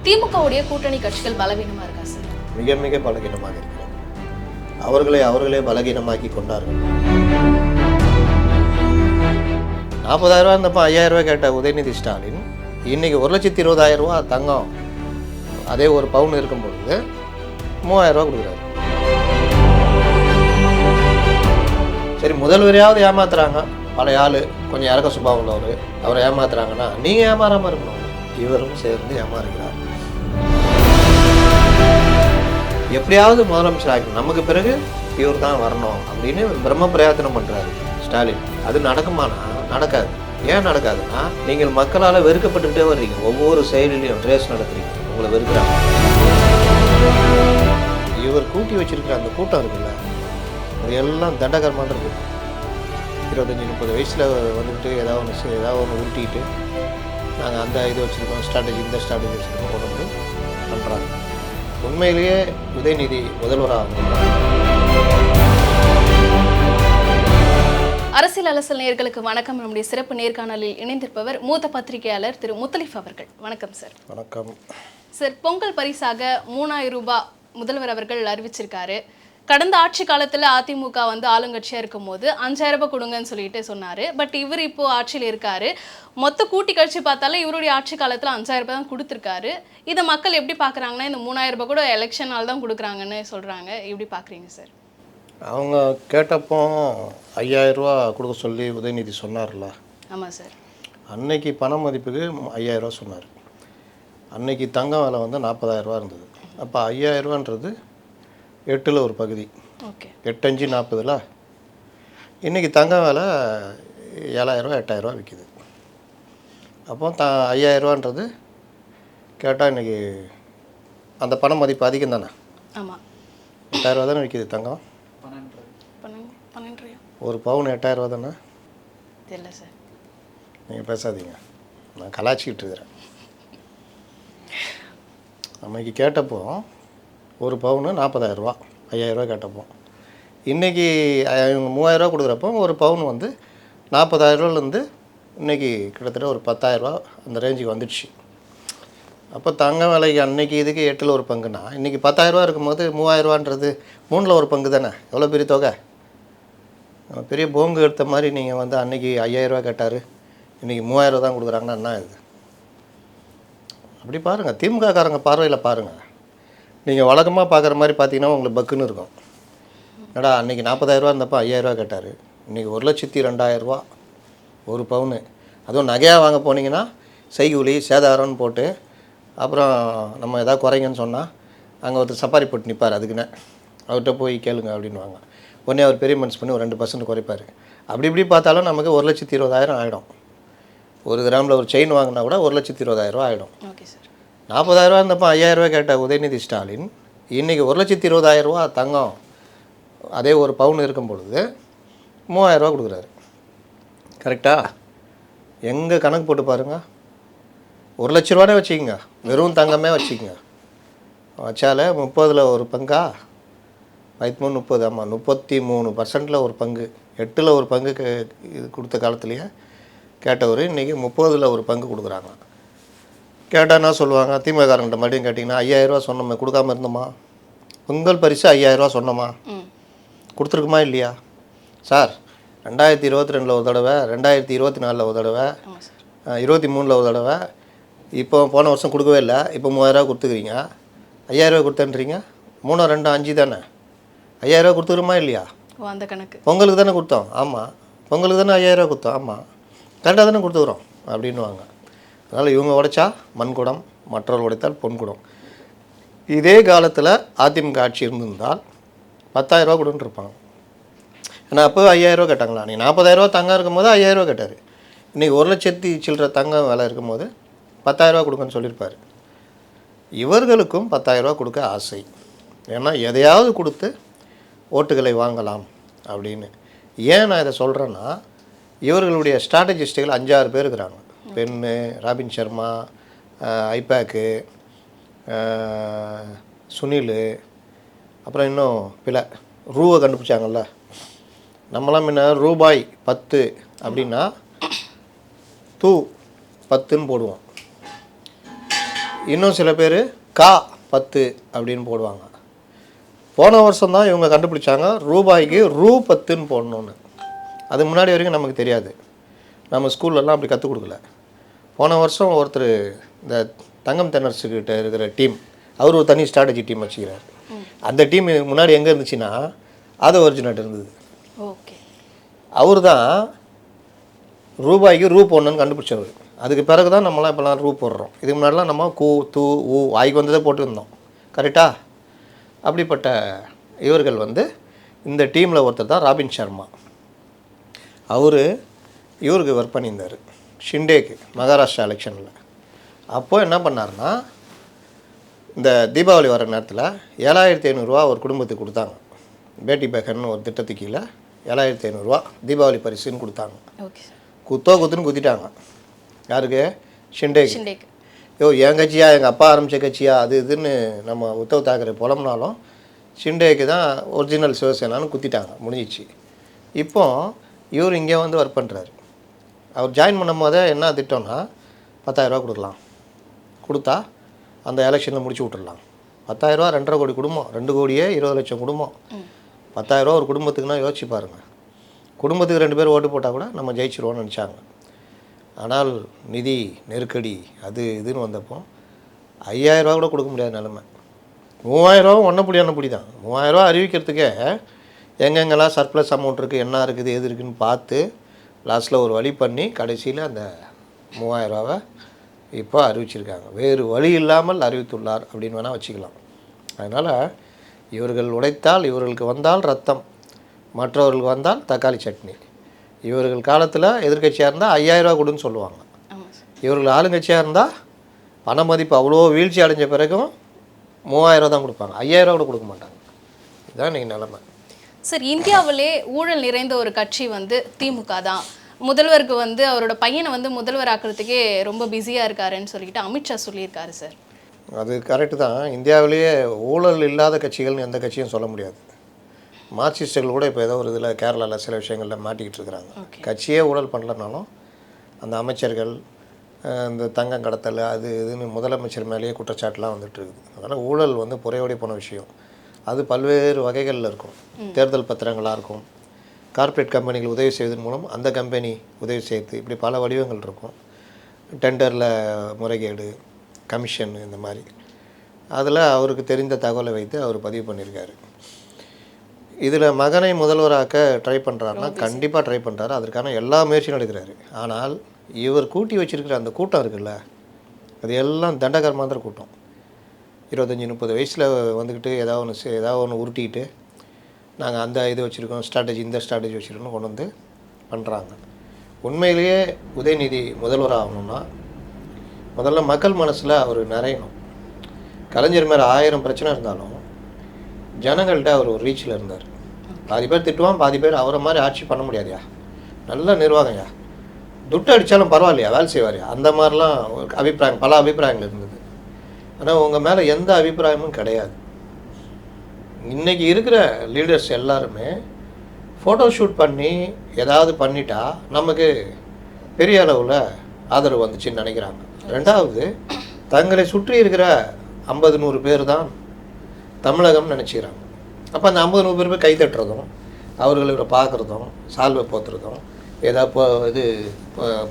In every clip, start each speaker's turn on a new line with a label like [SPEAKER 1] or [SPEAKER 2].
[SPEAKER 1] திமுகவுடைய கூட்டணி கட்சிகள் பலவீனமா இருக்கா சார்?
[SPEAKER 2] மிக மிக பலகீனமாக இருக்கிறது. அவர்களே பலகீனமாக்கி கொண்டார்கள். 40,000 ரூபா இருந்தப்போ 5,000 ரூபாய் கேட்ட உதயநிதி ஸ்டாலின் இன்னைக்கு 1,20,000 ரூபா தங்கம் அதே ஒரு பவுன் இருக்கும் பொழுது 3,000 ரூபா கொடுக்குறாரு. சரி, முதல்வரையாவது ஏமாத்துறாங்க, பழைய ஆள் கொஞ்சம் இறக்க சுபாவம் உள்ளவர், அவரை ஏமாத்துறாங்கன்னா நீங்கள் ஏமாறாமல் இருக்கணும். இவரும் சேர்ந்து ஏமாறுகிறார். எப்படியாவது முதலமைச்சர் ஆகணும், நமக்கு பிறகு இவர் தான் வரணும் அப்படின்னு பிரம்ம பிரயத்தனம் பண்ணுறாரு ஸ்டாலின். அது நடக்குமானா நடக்காது. ஏன் நடக்காதுன்னா, நீங்கள் மக்களால் வெறுக்கப்பட்டுக்கிட்டே வர்றீங்க. ஒவ்வொரு செயலிலையும் ரேஸ் நடத்துறீங்க, உங்களை வெறுக்கிறாங்க. இவர் கூட்டி வச்சிருக்கிற அந்த கூட்டம் இருக்குல்ல, அது எல்லாம் தண்டகரமாக இருக்குது. 25-30 வயசில் வந்துக்கிட்டு ஏதாவது ஒன்று உருட்டிக்கிட்டு நாங்கள் அந்த இது வச்சுருக்கோம், ஸ்ட்ராட்டஜி இந்த ஸ்ட்ராட்டஜி வச்சுருக்கோம் கொண்டு வந்து பண்ணுறாங்க. உண்மையிலேயே உதயநிதி முதல்வராக
[SPEAKER 1] அரசியல் அலசல் நேயர்களுக்கு வணக்கம். நம்முடைய சிறப்பு நேர்காணலில் இணைந்திருப்பவர் மூத்த பத்திரிகையாளர் திரு முத்தலிஃப் அவர்கள். வணக்கம் சார்.
[SPEAKER 2] வணக்கம்
[SPEAKER 1] சார். பொங்கல் பரிசாக 3,000 ரூபாய் முதல்வர் அவர்கள் அறிவிச்சிருக்காரு. கடந்த ஆட்சி காலத்தில் அதிமுக ஆளுங்கட்சியாக இருக்கும் போது 5,000 ரூபாய் கொடுங்கன்னு சொல்லிட்டு சொன்னார். பட் இவர் இப்போ ஆட்சியில் இருக்காரு. மொத்த கூட்டி கழிச்சு பார்த்தாலே இவருடைய ஆட்சி காலத்தில் 5,000 ரூபாய் தான் கொடுத்துருக்காரு. இதை மக்கள் எப்படி பார்க்குறாங்கன்னா, இந்த 3,000 ரூபாய் கூட எலெக்ஷனால் தான் கொடுக்குறாங்கன்னு சொல்கிறாங்க. எப்படி பார்க்குறீங்க சார்?
[SPEAKER 2] அவங்க கேட்டப்போ 5,000 ரூபா கொடுக்க சொல்லி உதயநிதி சொன்னார்ல.
[SPEAKER 1] ஆமாம் சார்.
[SPEAKER 2] அன்னைக்கு பண மதிப்புக்கு 5,000 ரூபா சொன்னார். அன்னைக்கு தங்கம் விலை 40,000 ரூபா இருந்தது. அப்போ 5,000 ரூபான்றது 8ல் ஒரு பகுதி.
[SPEAKER 1] ஓகே,
[SPEAKER 2] 8 5 40. இன்றைக்கி தங்கம் விலை 7,000 ரூபா 8,000 ரூபா விற்கிது. அப்போ 5,000 ரூபான்றது கேட்டால் இன்றைக்கி அந்த பண மதிப்பு அதிகம் தானே.
[SPEAKER 1] ஆமாம்,
[SPEAKER 2] 8,000 ரூபா தானே விற்கிது தங்கம்.
[SPEAKER 1] 12
[SPEAKER 2] ஒரு பவுன் 8,000 ரூபா தானே.
[SPEAKER 1] இல்லை சார்,
[SPEAKER 2] நீங்கள் பேசாதீங்க, நான் கலாச்சிக்கிட்டு இருக்கிறேன். அன்னைக்கு கேட்டப்போ ஒரு பவுனு 40,000 ரூபா, 5,000 ரூபா கேட்டப்போ. இன்றைக்கி 3,000 ரூபா கொடுக்குறப்போ ஒரு பவுன் 40,000 ரூபாலேருந்து இன்றைக்கி கிட்டத்தட்ட ஒரு 10,000 ரூபா அந்த ரேஞ்சுக்கு வந்துடுச்சு. அப்போ தங்க விலைக்கு அன்றைக்கி இதுக்கு 8ல் ஒரு பங்குனா இன்றைக்கி 10,000 ரூபா இருக்கும்போது 3,000 ரூபான்றது 3ல் ஒரு பங்கு தானே. எவ்வளோ பெரிய தொகை. பெரிய போங்கு எடுத்த மாதிரி நீங்கள் அன்றைக்கி 5,000 ரூபா கேட்டார், இன்றைக்கி 3,000 ரூபா தான் கொடுக்குறாங்கன்னா என்ன இது? அப்படி பாருங்கள், திமுககாரங்க பார்வையில் பாருங்கள். நீங்கள் வழக்கமாக பார்க்குற மாதிரி பார்த்தீங்கன்னா உங்களுக்கு பக்குன்னு இருக்கும். என்னடா அன்றைக்கி 40,000 ரூபா இருந்தப்போ 5,000 ரூபா கேட்டார், இன்றைக்கி 1,02,000 ரூபா ஒரு பவுனு. அதுவும் நகையாக வாங்க போனீங்கன்னா செய்கூலி சேதாரம்னு போட்டு அப்புறம் நம்ம எதாவது குறைங்கன்னு சொன்னால் அங்கே ஒருத்தர் சப்பாரி போட்டு நிற்பார். அதுக்குன்னு அவர்கிட்ட போய் கேளுங்க அப்படின்வாங்க. உடனே அவர் பெரிய மனசு பண்ணி ஒரு 2% குறைப்பார். அப்படி இப்படி பார்த்தாலும் நமக்கு 1,20,000 ஆகிடும். ஒரு கிராமில் ஒரு செயின் வாங்கினா கூட 1,20,000 ரூபா ஆகிடும்.
[SPEAKER 1] Okay sir.
[SPEAKER 2] 40,000 ரூபா இருந்தப்போ 5,000 ரூபா கேட்ட உதயநிதி ஸ்டாலின் இன்றைக்கி 1,20,000 ரூபா தங்கம் அதே ஒரு பவுன் இருக்கும் பொழுது 3,000 ரூபா கொடுக்குறாரு. கரெக்டாக எங்கே கணக்கு போட்டு பாருங்கள். 1,00,000 ரூபானே வச்சுக்கிங்க, வெறும் தங்கமே வச்சுக்கிங்க. வச்சாலே 30ல் ஒரு பங்கா 30 ஆமாம் 33% ஒரு பங்கு, 8ல் ஒரு பங்கு இது கொடுத்த காலத்துலேயே கேட்டவர் இன்றைக்கி 30ல் ஒரு பங்கு கொடுக்குறாங்க. கேட்டால் என்ன சொல்லுவாங்க, திமுககாரங்கிட்ட மறுபடியும் கேட்டிங்கன்னா 5,000 ரூபா சொன்னோமே கொடுக்காமல் இருந்தோமா? பொங்கல் பரிசு 5,000 ரூபா சொன்னோமா? கொடுத்துருக்குமா இல்லையா சார்? 2022 ஒரு தடவை, 2024 ஒரு தடவை, 23 ஒரு தடவை, இப்போ போன வருஷம் கொடுக்கவே இல்லை. இப்போ 3,000 ரூபா கொடுத்துக்கிறீங்க. 5,000 ரூபா கொடுத்தேன்றீங்க. 3 2 5 தானே. 5,000 ரூபா கொடுத்துருமா இல்லையா?
[SPEAKER 1] அந்த கணக்கு
[SPEAKER 2] பொங்கலுக்கு தானே கொடுத்தோம். ஆமாம், பொங்கலுக்கு தானே 5,000 ரூபா கொடுத்தோம். ஆமாம், கரெக்டாக தானே கொடுத்துக்குறோம் அப்படின்வாங்க. அதனால் இவங்க உடைச்சா மண்குடம், மற்றவர்கள் உடைத்தால் பொன்குடம். இதே காலத்தில் அதிமுக ஆட்சி இருந்திருந்தால் 10,000 ரூபா கொடுன்னு இருப்பாங்க. ஏன்னா அப்போ 5,000 ரூபா கேட்டாங்களா? நீ 40,000 ரூபா தங்கம் இருக்கும்போது 5,000 ரூபா கேட்டார். இன்றைக்கி 1,00,000 சில்லற தங்கம் விலை இருக்கும்போது 10,000 ரூபா கொடுங்கன்னு சொல்லியிருப்பார். இவர்களுக்கும் 10,000 ரூபா கொடுக்க ஆசை. ஏன்னா எதையாவது கொடுத்து ஓட்டுகளை வாங்கலாம் அப்படின்னு. ஏன் நான் இதை சொல்கிறேன்னா, இவர்களுடைய ஸ்ட்ராட்டஜிஸ்டுகள் 5-6 பேர் இருக்கிறாங்க. பென்னு, ராபின் சர்மா, ஐபேக்கு, சுனில், அப்புறம் இன்னும் பிள்ளை ரூவை கண்டுபிடிச்சாங்கல்ல. நம்மளாம் முன்ன ரூபாய் 10 அப்படின்னா 10ன்னு போடுவோம். இன்னும் சில பேர் கா 10 அப்படின்னு போடுவாங்க. போன வருஷம் தான் இவங்க கண்டுபிடிச்சாங்க ரூபாய்க்கு ரூ 10ன்னு போடணுன்னு. அது முன்னாடி வரைக்கும் நமக்கு தெரியாது, நம்ம ஸ்கூல்லலாம் அப்படி கற்றுக் கொடுக்கல. போன வருஷம் ஒருத்தர் இந்த தங்கம் தென்னரசுக்கிட்ட இருக்கிற டீம், அவர் ஒரு தனி ஸ்ட்ராட்டஜி டீம் வச்சுக்கிறார். அந்த டீம் முன்னாடி எங்கே இருந்துச்சுன்னா அது ஒரிஜினல் இருந்தது.
[SPEAKER 1] ஓகே,
[SPEAKER 2] அவர் தான் ரூபாய்க்கு ரூ போடணுன்னு கண்டுபிடிச்சவர். அதுக்கு பிறகு தான் நம்மளாம் இப்போலாம் ரூ போடுறோம். இதுக்கு முன்னாடிலாம் நம்ம கூ தூ ஊ வாய்க்கு வந்ததே போட்டுருந்தோம். கரெக்டாக? அப்படிப்பட்ட இவர்கள் வந்து இந்த டீமில் ஒருத்தர் தான் ராபின் சர்மா. இவருக்கு ஒர்க் பண்ணியிருந்தார் ஷிண்டேக்கு மகாராஷ்டிரா எலெக்ஷனில். அப்போது என்ன பண்ணார்னா, இந்த தீபாவளி வர நேரத்தில் 7500 ஒரு குடும்பத்துக்கு கொடுத்தாங்க. பேட்டி பேக்கர்னு ஒரு திட்டத்துக்கு கீழே 7500 தீபாவளி பரிசுன்னு கொடுத்தாங்க.
[SPEAKER 1] ஓகே,
[SPEAKER 2] குத்துன்னு குத்திட்டாங்க. யாருக்கு? ஷிண்டேக்கு.
[SPEAKER 1] ஷிண்டேக்கு.
[SPEAKER 2] என் கட்சியா, எங்கள் அப்பா ஆரம்பித்த கட்சியா, அது இதுன்னு நம்ம உத்தவ் தாக்கரே புலம்புனாலும் ஷிண்டேக்கு தான் ஒரிஜினல் சிவசேனான்னு குத்திட்டாங்க, முடிஞ்சிச்சு. இப்போ இவர் இங்கே வந்து ஒர்க் பண்ணுறாரு. அவர் ஜாயின் பண்ணும் போதே என்ன திட்டம்னா 10,000 கொடுக்கலாம், கொடுத்தா அந்த எலெக்ஷனில் முடிச்சு விட்டுடலாம். 10,000 2.5 கோடி குடும்பம், 2 கோடியே 20 லட்சம் குடும்பம். 10,000 ஒரு குடும்பத்துக்குன்னா யோசிச்சு பாருங்கள். குடும்பத்துக்கு 2 பேர் ஓட்டு போட்டால் கூட நம்ம ஜெயிச்சிருவோம்னு நினச்சாங்க. ஆனால் நிதி நெருக்கடி அது இதுன்னு வந்தப்போ 5,000 கூட கொடுக்க முடியாத நிலமை. 3,000 ஒன்னப்படி தான். 3,000 அறிவிக்கிறதுக்கே எங்கெங்கெல்லாம் சர்ப்ளஸ் அமௌண்ட் இருக்குது, என்ன இருக்குது, எது இருக்குதுன்னு பார்த்து லாஸ்ட்டில் ஒரு வழி பண்ணி கடைசியில் அந்த 3,000 இப்போ அறிவிச்சிருக்காங்க. வேறு வழி இல்லாமல் அறிவித்துள்ளார் அப்படின்னு வேணால் வச்சுக்கலாம். அதனால் இவர்கள் உழைத்தால் இவர்களுக்கு வந்தால் ரத்தம், மற்றவர்களுக்கு வந்தால் தக்காளி சட்னி. இவர்கள் காலத்தில் எதிர்கட்சியாக இருந்தால் 5,000 கொடுன்னு சொல்லுவாங்க. இவர்கள் ஆளுங்கட்சியாக இருந்தால் பண மதிப்பு அவ்வளோ வீழ்ச்சி அடைஞ்ச பிறகும் 3,000 தான் கொடுப்பாங்க, 5,000 கூட கொடுக்க மாட்டாங்க. இதுதான் இன்றைக்கி நிலைமை.
[SPEAKER 1] சார், இந்தியாவிலே ஊழல் நிறைந்த ஒரு கட்சி வந்து திமுக தான். முதல்வருக்கு வந்து அவரோட பையனை வந்து முதல்வர் ஆக்கிறதுக்கே ரொம்ப பிஸியாக இருக்காருன்னு சொல்லிட்டு அமித்ஷா சொல்லியிருக்காரு சார்.
[SPEAKER 2] அது கரெக்டு தான். இந்தியாவிலேயே ஊழல் இல்லாத கட்சிகள்னு எந்த கட்சியும் சொல்ல முடியாது. மார்க்சிஸ்டுகள் கூட இப்போ ஏதோ ஒரு இதில் கேரளாவில் சில விஷயங்களில் மாட்டிக்கிட்டு இருக்கிறாங்க. கட்சியே ஊழல் பண்ணலனாலும் அந்த அமைச்சர்கள் இந்த தங்கம் கடத்தல் அது இதுன்னு முதலமைச்சர் மேலேயே குற்றச்சாட்டுலாம் வந்துட்டு இருக்குது. அதனால் ஊழல் வந்து புறையோடி போன விஷயம். அது பல்வேறு வகைகளில் இருக்கும். தேர்தல் பத்திரங்களாக இருக்கும், கார்ப்பரேட் கம்பெனிகள் உதவி செய்வதன் மூலம் அந்த கம்பெனி உதவி செய்து, இப்படி பல வடிவங்கள் இருக்கும். டெண்டரில் முறைகேடு, கமிஷன், இந்த மாதிரி அதில் அவருக்கு தெரிந்த தகவலை வைத்து அவர் பதிவு பண்ணியிருக்காரு. இதில் மகனை முதல்வராக்க ட்ரை பண்ணுறாருன்னா கண்டிப்பாக ட்ரை பண்ணுறாரு. அதற்கான எல்லா முயற்சியும் எடுக்கிறாரு. ஆனால் இவர் கூட்டி வச்சுருக்கிற அந்த கூட்டம் இருக்குல்ல, அது எல்லாம் தண்டகர்மாந்திர கூட்டம். 25-30 வயசில் வந்துக்கிட்டு ஏதாவது ஒன்று உருட்டிக்கிட்டு நாங்கள் அந்த இது வச்சுருக்கோம், ஸ்ட்ராட்டஜி இந்த ஸ்ட்ராட்டஜி வச்சுருக்கோன்னு கொண்டு வந்து பண்ணுறாங்க. உண்மையிலேயே உதயநிதி முதல்வர் ஆகணும்னா முதல்ல மக்கள் மனசில் அவர் நிறையணும். கலைஞர் மேலே 1000 பிரச்சனை இருந்தாலும் ஜனங்கள்கிட்ட அவர் ஒரு ரீச்சில் இருந்தார். பாதி பேர் திட்டுவான், பாதி பேர் அவரை மாதிரி ஆட்சி பண்ண முடியாதுயா, நல்ல நிர்வாகம்யா, துட்டு அடித்தாலும் பரவாயில்லையா, வேலை செய்வார்யா, அந்த மாதிரிலாம் அபிப்பிராயம், பல அபிப்பிராயங்கள் இருந்தது. ஆனால் உங்கள் மேலே எந்த அபிப்பிராயமும் கிடையாது. இன்றைக்கி இருக்கிற லீடர்ஸ் எல்லாருமே ஃபோட்டோ ஷூட் பண்ணி ஏதாவது பண்ணிட்டா நமக்கு பெரிய அளவில் ஆதரவு வந்துச்சுன்னு நினைக்கிறாங்க. ரெண்டாவது, தங்களை சுற்றி இருக்கிற 50-100 பேர் தான் தமிழகம் நினச்சிக்கிறாங்க. அப்போ அந்த 50-100 பேர் போய் கை தட்டுறதும், அவர்களை பார்க்குறதும், சால்வை போத்துறதும், ஏதாவது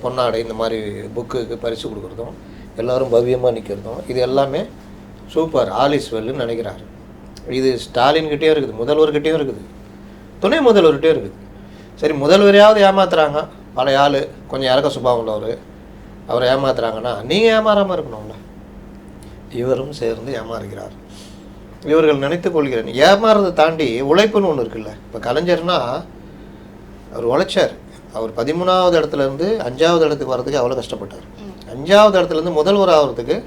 [SPEAKER 2] பொன்னாடை இந்த மாதிரி புக்குக்கு பரிசு கொடுக்குறதும், எல்லோரும் பவ்யமாக நிற்கிறதும், இது எல்லாமே சூப்பர் ஆல் இஸ் வெல்லுன்னு நினைக்கிறாரு. இது ஸ்டாலின்கிட்டேயும் இருக்குது, முதல்வர்கிட்டையும் இருக்குது, துணை முதல்வர்கிட்டையும் இருக்குது. சரி, முதல்வரையாவது ஏமாத்துறாங்க, பழைய ஆள் கொஞ்சம் இறக்க சுபாவம் உள்ளவர், அவரை ஏமாத்துறாங்கன்னா நீங்கள் ஏமாறாமல் இருக்கணும்ல. இவரும் சேர்ந்து ஏமாறுகிறார். இவர்கள் நினைத்து கொள்கிறேன், ஏமாறுறதை தாண்டி உழைப்புன்னு ஒன்று இருக்குல்ல. இப்போ கலைஞர்னால் அவர் உழைச்சார். அவர் 13வது இடத்துலேருந்து 5வது இடத்துக்கு வர்றதுக்கு அவ்வளோ கஷ்டப்பட்டார். 5வது இடத்துலேருந்து முதல்வர் ஆகிறதுக்கு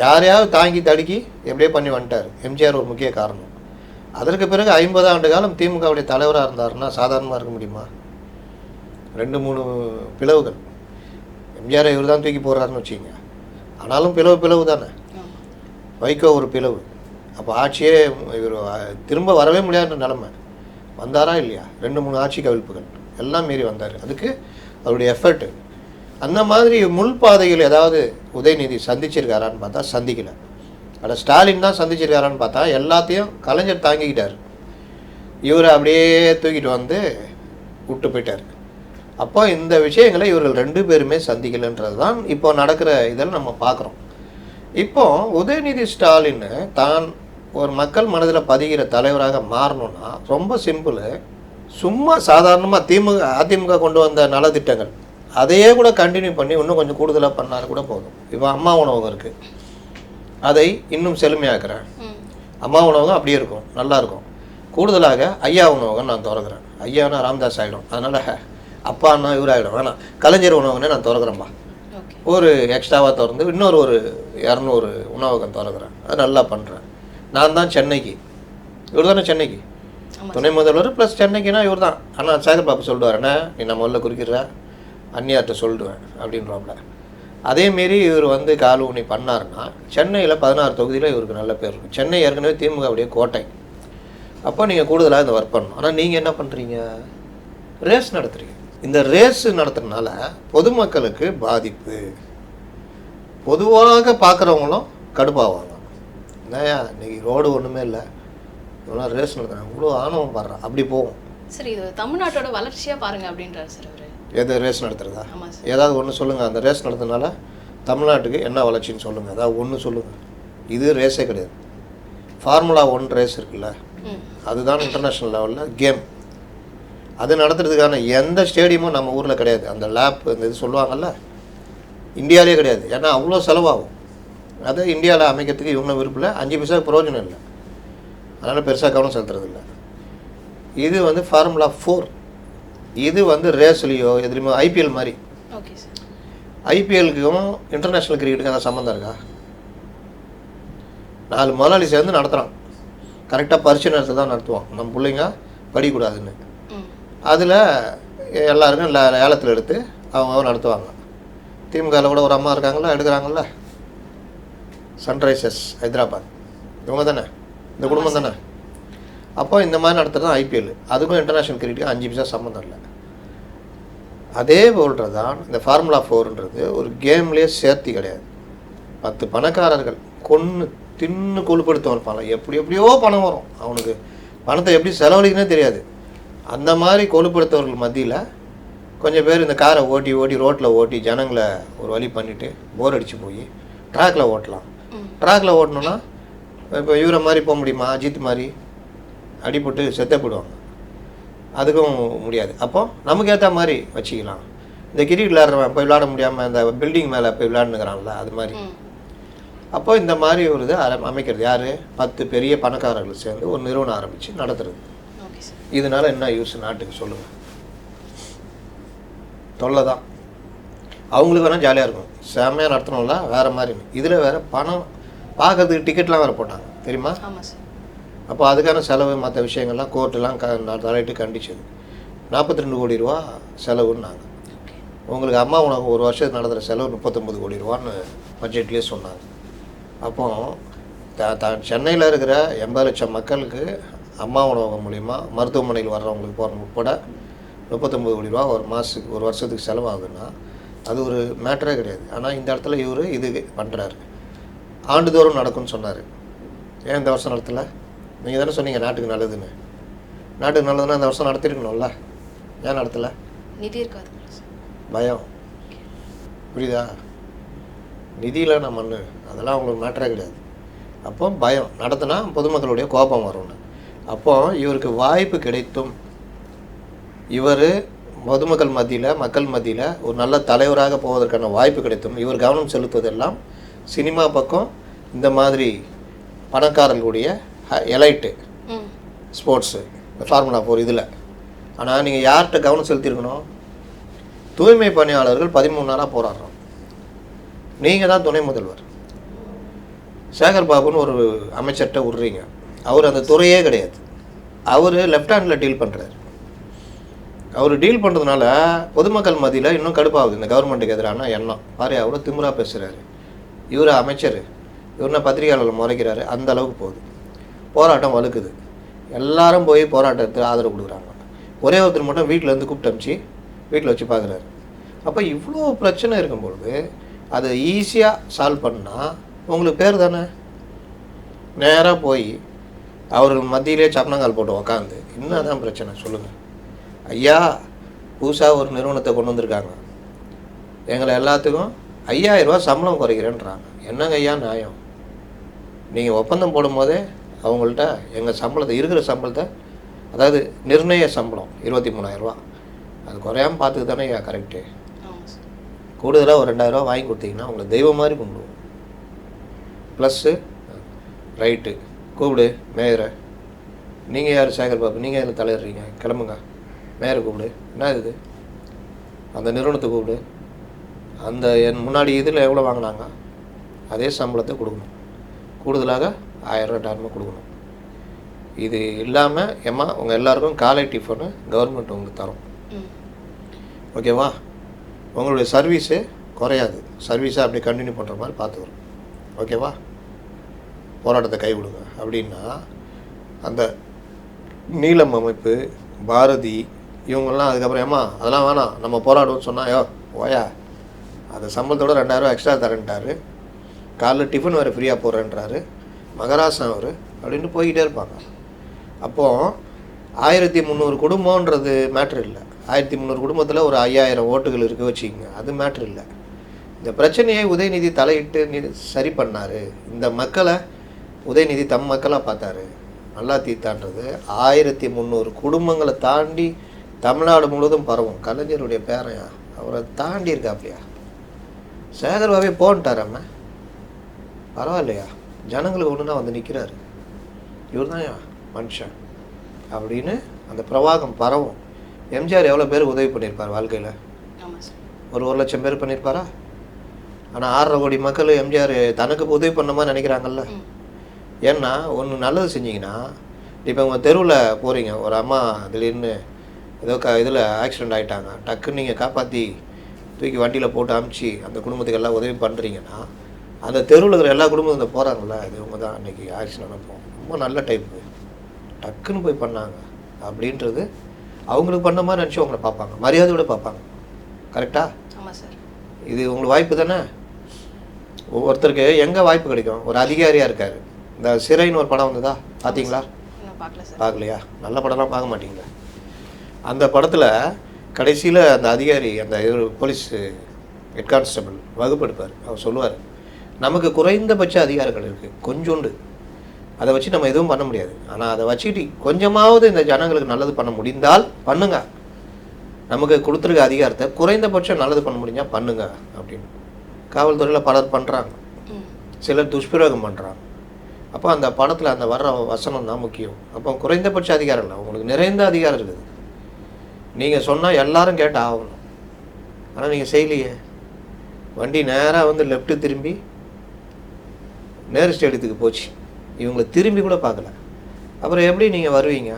[SPEAKER 2] யாரையாவது தாங்கி தடுக்கி எப்படியோ பண்ணி வந்துட்டார். எம்ஜிஆர் ஒரு முக்கிய காரணம். அதற்கு பிறகு 50 ஆண்டு காலம் திமுகவுடைய தலைவராக இருந்தாருன்னா சாதாரணமாக இருக்க முடியுமா? 2-3 பிளவுகள். எம்ஜிஆரை இவர் தான் தூக்கி போடுறாருன்னு வச்சுக்கோங்க. ஆனாலும் பிளவு தானே. வைகோ ஒரு பிளவு. அப்போ ஆட்சியே இவர் திரும்ப வரவே முடியாத நிலைமை. வந்தாரா இல்லையா? 2-3 ஆட்சி கவிழ்ப்புகள் எல்லாம் மீறி வந்தார். அதுக்கு அவருடைய எஃபர்ட்டு. அந்த மாதிரி முள்பாதைகள் ஏதாவது உதயநிதி சந்திச்சிருக்காரான்னு பார்த்தா சந்திக்கலை. அட ஸ்டாலின் தான் சந்திச்சிருக்காரான்னு பார்த்தா எல்லாத்தையும் கலைஞர் தாங்கிக்கிட்டார். இவரை அப்படியே தூக்கிட்டு வந்து விட்டு போயிட்டார். அப்போ இந்த விஷயங்களை இவர்கள் 2 பேருமே சந்திக்கலைன்றது தான் இப்போ நடக்கிற இதில் நம்ம பார்க்குறோம். இப்போ உதயநிதி ஸ்டாலின் தான் ஒரு மக்கள் மனதில் பதிகிற தலைவராக மாறணும்னா ரொம்ப சிம்பிள். சும்மா சாதாரணமாக அதிமுக கொண்டு வந்த நலத்திட்டங்கள் அதையே கூட கண்டினியூ பண்ணி இன்னும் கொஞ்சம் கூடுதலாக பண்ணாலும் கூட போதும். இப்போ அம்மா உணவகம் இருக்குது, அதை இன்னும் செழுமையாக்குறேன். அம்மா உணவகம் அப்படியே இருக்கும், நல்லாயிருக்கும். கூடுதலாக ஐயா உணவகம் நான் திறக்கிறேன். ஐயானா ராமதாஸ் ஆகிடும், அதனால் அப்பான்னா இவர் ஆகிடும், வேணாம் கலைஞர் உணவகம்னே நான் திறக்கிறேன்ப்பா. ஒரு எக்ஸ்ட்ராவாக திறந்து இன்னொரு 200 உணவகம் திறக்கிறேன். அது நல்லா பண்ணுறேன். நான் தான் சென்னைக்கு, இவர் தானே சென்னைக்கு துணை முதல்வர் ப்ளஸ் சென்னைக்குன்னா இவர் தான். ஆனால் சேகர் பாபு சொல்லுவாருண்ணே, நீ நான் முதல்ல குறிக்கிற அந்நியார்கிட்ட சொல்லிடுவேன் அப்படின்றாப்புல. அதேமாரி இவர் வந்து கால் ஊனி பண்ணாருன்னா சென்னையில் 16 தொகுதியில் இவருக்கு நல்ல பேர் இருக்கும். சென்னை ஏற்கனவே திமுக அப்படியே கோட்டை. அப்போ நீங்கள் கூடுதலாக இந்த ஒர்க் பண்ணணும். ஆனால் நீங்கள் என்ன பண்ணுறீங்க, ரேஸ் நடத்துறீங்க. இந்த ரேஸ் நடத்துறதுனால பொதுமக்களுக்கு பாதிப்பு. பொதுவாக பார்க்குறவங்களும் கடுப்பாவாங்க. என்னையா இன்றைக்கி ரோடு ஒன்றுமே இல்லை, இவ்வளோ ரேஸ் நடத்துறாங்க, இவ்வளோ ஆணவம் பாடுறான், அப்படி போகும்.
[SPEAKER 1] சரி, இது தமிழ்நாட்டோட வளர்ச்சியாக பாருங்க அப்படின்றாரு சார் அவர்.
[SPEAKER 2] எது ரேஸ் நடத்துறதா? ஏதாவது ஒன்று சொல்லுங்கள். அந்த ரேஸ் நடத்துனால தமிழ்நாட்டுக்கு என்ன வளர்ச்சின்னு சொல்லுங்கள். ஏதாவது ஒன்று சொல்லுங்கள். இது ரேஸே கிடையாது. ஃபார்முலா 1 ரேஸ் இருக்குல்ல, அதுதான் இன்டர்நேஷ்னல் லெவலில் கேம். அது நடத்துறதுக்கான எந்த ஸ்டேடியமும் நம்ம ஊரில் கிடையாது. அந்த லேப் இந்த இது சொல்லுவாங்கள்ல, இந்தியாவிலே கிடையாது. ஏன்னா அவ்வளோ செலவாகும். அதை இந்தியாவில் அமைக்கிறதுக்கு இவங்க விருப்பத்தில் 5 பைசா பிரயோஜனம் இல்லை. அதனால் பெருசாக கவனம் செலுத்துறதில்லை. இது வந்து ஃபார்முலா 4. இது வந்து ரேஸ்லேயோ எதுலேயுமோ ஐபிஎல் மாதிரி.
[SPEAKER 1] Okay sir.
[SPEAKER 2] ஐபிஎலுக்கும் இன்டர்நேஷ்னல் கிரிக்கெட்டுக்கு அந்த சம்மந்தம் இருக்கா? 4 முதலாளி சேர்ந்து நடத்துகிறான். கரெக்டாக பரிசு நேரத்தை தான் நடத்துவோம், நம்ம பிள்ளைங்க படிக்கக்கூடாதுன்னு. அதில் எல்லாருக்கும் ஏலத்தில் எடுத்து அவங்க நடத்துவாங்க. திமுகவில் கூட ஒரு அம்மா இருக்காங்களா, எடுக்கிறாங்கள, சன்ரைசர்ஸ் ஹைதராபாத், இவங்க தானே, இந்த குடும்பம் தானே. அப்போ இந்த மாதிரி நடத்துறது தான் ஐபிஎல். அதுக்கும் இன்டர்நேஷ்னல் கிரிக்கெட்டுக்கு 5 பைசா சம்மந்தம் இல்லை. அதே போல்றது தான் இந்த ஃபார்முலா 4ன்றது ஒரு கேம்லேயே சேர்த்தி கிடையாது. 10 பணக்காரர்கள் தின்னு கொழுப்படுத்த இருப்பாங்க. எப்படியோ பணம் வரும், அவனுக்கு பணத்தை எப்படி செலவழிக்கனே தெரியாது. அந்த மாதிரி கொழுப்படுத்தவர்கள் மத்தியில் கொஞ்சம் பேர் இந்த காரை ஓட்டி ரோட்டில் ஓட்டி ஜனங்களை ஒரு வழி பண்ணிவிட்டு போர் அடித்து போய் ட்ராக்கில் ஓட்டலாம். ட்ராக்கில் ஓட்டணுன்னா இப்போ இவரை மாதிரி போக முடியுமா? அஜித் மாதிரி அடிபட்டு செத்த போயிடுவாங்க, அதுக்கும் முடியாது. அப்போ நமக்கு ஏற்ற மாதிரி வச்சுக்கலாம். இந்த கிரிக்கெட் விளையாடுறவன் போய் விளையாட முடியாமல் இந்த பில்டிங் மேலே போய் விளையாடுனுங்கிறான்ல, அது மாதிரி. அப்போ இந்த மாதிரி ஒரு இதை அமைக்கிறது யார்? 10 பெரிய பணக்காரர்கள் சேர்ந்து ஒரு நிறுவனம் ஆரம்பித்து நடத்துறது. இதனால் என்ன யூஸ் நாட்டுக்கு சொல்லுங்கள்? தொல்லை தான். அவங்களுக்கு வேணால் ஜாலியாக இருக்கும், செம்மையாக நடத்தணும்ல, வேறு மாதிரி. இதில் வேறு பணம் பார்க்கறதுக்கு டிக்கெட்லாம் வேறு போட்டாங்க தெரியுமா? அப்போ அதுக்கான செலவு மற்ற விஷயங்கள்லாம் கோர்ட்டெலாம் தலையிட்டு கண்டிச்சது. 42 கோடி ரூபா செலவுன்னாங்க. உங்களுக்கு அம்மா உணவு ஒரு வருஷத்துக்கு நடத்துகிற செலவு 39 கோடி ரூபான்னு பட்ஜெட்லேயே சொன்னாங்க. அப்போ சென்னையில் இருக்கிற 80 லட்சம் மக்களுக்கு அம்மா உணவகம் மூலிமா மருத்துவமனையில் வர்றவங்களுக்கு போகிற உட்பட 39 கோடி ரூபா ஒரு மாதத்துக்கு ஒரு வருஷத்துக்கு செலவாகுதுன்னா அது ஒரு மேட்டரே கிடையாது. ஆனால் இந்த இடத்துல இவர் இது பண்ணுறாரு. ஆண்டுதோறும் நடக்கும்னு சொன்னார். ஏன் இந்த வருஷம் நடத்தலை? நீங்கள் தானே சொன்னீங்க நாட்டுக்கு நல்லதுன்னு. நாட்டுக்கு நல்லதுன்னா இந்த வருஷம் நடத்திருக்கணும்ல, ஏன் நடத்தலை?
[SPEAKER 1] நிதி இருக்காது,
[SPEAKER 2] பயம். புரியுதா? நிதியில் நான் மண்ணு, அதெல்லாம் அவங்களுக்கு மேட்டரே கிடையாது. அப்போ பயம் நடத்தினா பொதுமக்களுடைய கோபம் வரும்னு. அப்போ இவருக்கு வாய்ப்பு கிடைத்தும் இவர் பொதுமக்கள் மத்தியில் மக்கள் மத்தியில் ஒரு நல்ல தலைவராக போவதற்கான வாய்ப்பு கிடைத்தும் இவர் கவனம் செலுத்துவதெல்லாம் சினிமா பக்கம், இந்த மாதிரி பணக்காரர்களுடைய எலைட்டு ஸ்போர்ட்ஸு, இந்த ஃபார்முலா 4 இதில். ஆனால் நீங்கள் யார்கிட்ட கவனம் செலுத்தியிருக்கணும்? தூய்மை பணியாளர்கள் 13 நாளாக போராடுறோம். நீங்கள் தான் துணை முதல்வர். சேகர் பாபுன்னு ஒரு அமைச்சர்கிட்ட விட்றீங்க, அவர் அந்த துறையே கிடையாது. அவர் லெஃப்ட் ஹேண்டில் டீல் பண்ணுறாரு. அவர் டீல் பண்ணுறதுனால பொதுமக்கள் மத்தியில் இன்னும் கடுப்பாகுது இந்த கவர்மெண்ட்டுக்கு எதிரான எண்ணம். பாரு, அவ்வளோ திமுறா பேசுகிறாரு இவர் அமைச்சர், இவர்னா பத்திரிகையாளர்கள் முறைக்கிறாரு, அந்த அளவுக்கு போகுது. போராட்டம் வலுக்குது. எல்லாரும் போய் போராட்டத்துக்கு ஆதரவு கொடுக்குறாங்க. ஒரே ஒருத்தர் மட்டும் வீட்டிலேருந்து கூப்பிட்டு அனுப்பிச்சு வீட்டில் வச்சு பார்க்குறாரு. அப்போ இவ்வளோ பிரச்சனை இருக்கும்பொழுது அதை ஈஸியாக சால்வ் பண்ணால் உங்களுக்கு பேர் தானே. நேராக போய் அவர்கள் மத்தியிலே சப்பனங்கால் போட்டு உக்காந்து என்ன தான் பிரச்சனை சொல்லுங்கள் ஐயா, புதுசாக ஒரு நிறுவனத்தை கொண்டு வந்திருக்காங்க, எங்களை எல்லாத்துக்கும் 5000 ரூபா சம்பளம் குறைக்கிறேன்றாங்க. என்னங்க ஐயா நியாயம்? நீங்கள் ஒப்பந்தம் போடும்போதே அவங்கள்ட்ட எங்கள் சம்பளத்தை இருக்கிற சம்பளத்தை, அதாவது நிர்ணய சம்பளம் 23,000 ரூபா, அது குறையாமல் பார்த்துக்கு தானே ஐயா கரெக்டு. கூடுதலாக ஒரு 2000 ரூபா வாங்கி கொடுத்தீங்கன்னா உங்களை தெய்வம் மாதிரி கொண்டுவோம். ப்ளஸ்ஸு ரைட்டு கூப்பிடு மேயரை, நீங்கள் யார் சேகர் பாபு, நீங்கள் அதில் தலையிடுறீங்க, கிளம்புங்க மேயரை கூப்பிடு. என்ன இது, அந்த நிறுவனத்தை கூப்பிடு, அந்த என் முன்னாடி இதில் எவ்வளோ வாங்கினாங்க அதே சம்பளத்தை கொடுக்கணும், கூடுதலாக 1000 ரூபா டார்மாக கொடுக்கணும். இது இல்லாமல் ஏம்மா உங்கள் எல்லாருக்கும் காலை டிஃபனு கவர்மெண்ட் உங்களுக்கு தரும், ஓகேவா? உங்களுடைய சர்வீஸு குறையாது, சர்வீஸை அப்படி கண்டினியூ பண்ணுற மாதிரி பார்த்துக்கிறோம், ஓகேவா? போராட்டத்தை கைவிடுங்க அப்படின்னா அந்த நீலம் அமைப்பு, பாரதி இவங்கெல்லாம் அதுக்கப்புறம் ஏமா அதெல்லாம் வேணாம் நம்ம போராடுவோம்னு சொன்னால் யோ ஓயா அந்த சம்பளத்தோட 2000 ரூபா எக்ஸ்ட்ரா தரேன்ட்டாரு, காலைல டிஃபன் வேறு ஃப்ரீயாக போடுறேன்றாரு, மகராசன் அவர் அப்படின்ட்டு போய்கிட்டே இருப்பாங்க. அப்போது 1300 குடும்பன்றது மேட்ரு இல்லை. 1300 குடும்பத்தில் ஒரு 5000 ஓட்டுகள் இருக்க வச்சுக்கோங்க, அது மேட்ரு இல்லை. இந்த பிரச்சனையை உதயநிதி தலையிட்டு சரி பண்ணார். இந்த மக்களை உதயநிதி தம் மக்களாக பார்த்தாரு, நல்லா தீர்த்தான்றது 1300 குடும்பங்களை தாண்டி தமிழ்நாடு முழுவதும் பரவும். கலைஞருடைய பேரையா அவரை தாண்டி இருக்காப்லையா? சேகர்பாபே போன்ட்டார் அம்மா, பரவாயில்லையா? ஜனங்களுக்கு ஒன்றுனா வந்து நிற்கிறாரு, இவர் தான் மனுஷன் அப்படின்னு அந்த பிரவாகம் பரவும். எம்ஜிஆர் எவ்வளோ பேர் உதவி பண்ணியிருப்பார் வாழ்க்கையில்? ஒரு 1 லட்சம் பேர் பண்ணியிருப்பாரா? ஆனால் 6.5 கோடி மக்கள் எம்ஜிஆர் தனக்கு உதவி பண்ண மாதிரி நினைக்கிறாங்கல்ல. ஏன்னா ஒன்று நல்லது செஞ்சிங்கன்னா, இப்போ உங்கள் தெருவில் போகிறீங்க, ஒரு அம்மா திடீர்னு ஏதோ இதில் ஆக்சிடெண்ட் ஆகிட்டாங்க, டக்குன்னு நீங்கள் காப்பாற்றி தூக்கி வண்டியில் போட்டு அமுச்சு அந்த குடும்பத்துக்கு எல்லாம் உதவி பண்ணுறீங்கன்னா, அந்த தெருவில் இருக்கிற எல்லா குடும்பமும் இந்த போகிறாங்கள, இது இவங்க தான் அன்றைக்கி ஆக்சிடெண்ட் அனுப்போம், ரொம்ப நல்ல டைப்பு, டக்குன்னு போய் பண்ணாங்க அப்படின்றது அவங்களுக்கு பண்ண மாதிரி நினச்சி அவங்கள பார்ப்பாங்க, மரியாதையோடு பார்ப்பாங்க. கரெக்டாக?
[SPEAKER 1] ஆமாம் சார்.
[SPEAKER 2] இது உங்களுக்கு வாய்ப்பு தானே. ஒவ்வொருத்தருக்கு எங்கே வாய்ப்பு கிடைக்கும்? ஒரு அதிகாரியாக இருக்கார், இந்த சிறைன்னு ஒரு படம் வந்ததா பார்த்தீங்களா? பார்க்கலையா? நல்ல படம்லாம் பார்க்க மாட்டீங்களா? அந்த படத்தில் கடைசியில் அந்த அதிகாரி, அந்த போலீஸ் ஹெட் கான்ஸ்டபிள் வகுப்பெடுப்பார். அவர் சொல்லுவார், நமக்கு குறைந்தபட்ச அதிகாரங்கள் இருக்குது, கொஞ்சோண்டு, அதை வச்சு நம்ம எதுவும் பண்ண முடியாது, ஆனால் அதை வச்சுக்கிட்டு கொஞ்சமாவது இந்த ஜனங்களுக்கு நல்லது பண்ண முடிந்தால் பண்ணுங்க, நமக்கு கொடுத்துருக்க அதிகாரத்தை குறைந்தபட்சம் நல்லது பண்ண முடிஞ்சால் பண்ணுங்க அப்படின்னு. காவல்துறையில் பலர் பண்ணுறாங்க, சிலர் துஷ்பிரயோகம் பண்ணுறாங்க. அப்போ அந்த படத்தில் அந்த வர்ற வசனம் தான் முக்கியம். அப்போ குறைந்தபட்ச அதிகாரம் இல்லை, உங்களுக்கு நிறைந்த அதிகாரம் இருக்குது. நீங்கள் சொன்னால் எல்லாரும் கேட்டு ஆகணும், ஆனால் நீங்கள் செய்யலையே. வண்டி நேராக வந்து லெஃப்ட்டு திரும்பி நேரு ஸ்டேடியத்துக்கு போச்சு, இவங்களை திரும்பி கூட பார்க்கல. அப்புறம் எப்படி நீங்கள் வருவீங்க?